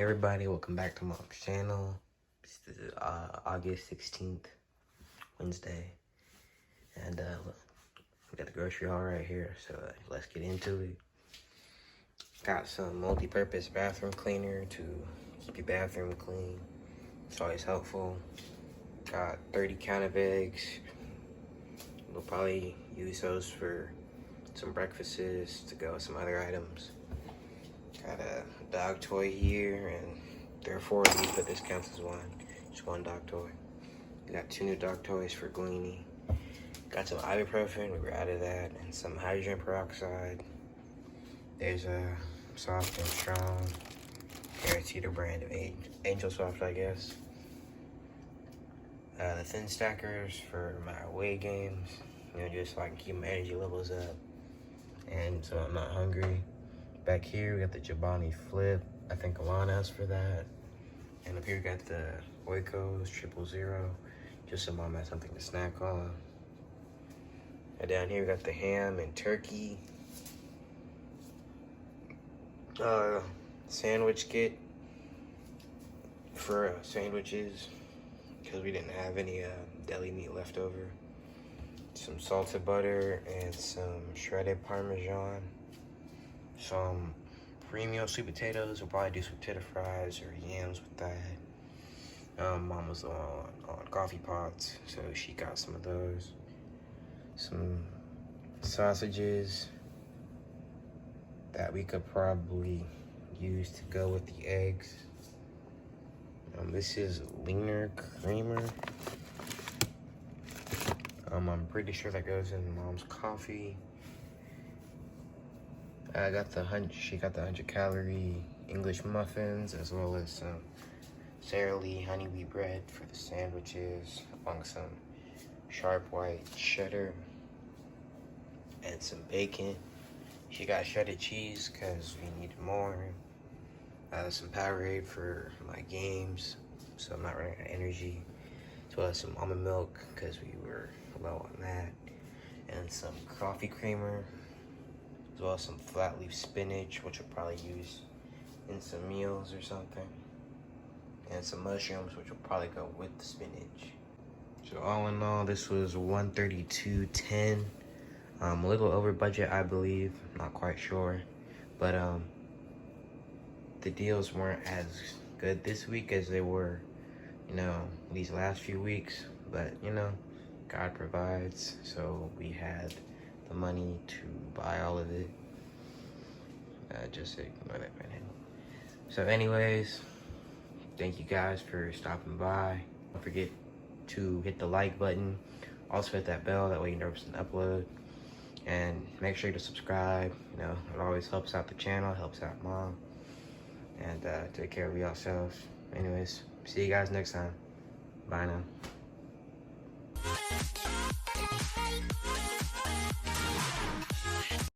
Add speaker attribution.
Speaker 1: Hey everybody, welcome back to my channel. This is August 16th, Wednesday. And we got the grocery haul right here, so let's get into it. Got some multi-purpose bathroom cleaner to keep your bathroom clean. It's always helpful. Got 30 count of eggs. We'll probably use those for some breakfasts to go with some other items. Got a dog toy here, and there are 4 of these, but this counts as one. Just one dog toy. We got 2 new dog toys for Gleanie. Got some ibuprofen, we were out of that, and some hydrogen peroxide. There's a soft and strong. They're a Teeter brand of Angel Soft, I guess. The thin stackers for my away games, just so I can keep my energy levels up, and so I'm not hungry. Back here, we got the Jabani Flip. I think Alana has for that. And up here, we got the Oikos 000, just so mom has something to snack on. And down here, we got the ham and turkey sandwich kit for sandwiches, because we didn't have any deli meat left over. Some salted butter and some shredded Parmesan. Some premium sweet potatoes. We'll probably do sweet potato fries or yams with that. Mom was on coffee pots, so she got some of those. Some sausages that we could probably use to go with the eggs. This is leaner creamer. I'm pretty sure that goes in mom's coffee. She got the 100-calorie English muffins, as well as some Sara Lee honey wheat bread for the sandwiches, along with some sharp white cheddar and some bacon. She got shredded cheese because we needed more. Some Powerade for my games, so I'm not running out of energy. As well as some almond milk because we were low on that, and some coffee creamer. As well as some flat leaf spinach, which we'll probably use in some meals or something. And some mushrooms, which will probably go with the spinach. So all in all, this was $132.10. A little over budget, I believe. Not quite sure. But the deals weren't as good this week as they were, these last few weeks. But, God provides. So we had the money to buy all of it. Just ignore that right now. So anyways, thank you guys for stopping by. Don't forget to hit the like button. Also hit that bell, that way you never miss an upload. And make sure to subscribe. It always helps out the channel, helps out mom. And take care of yourselves. Anyways, see you guys next time. Bye now.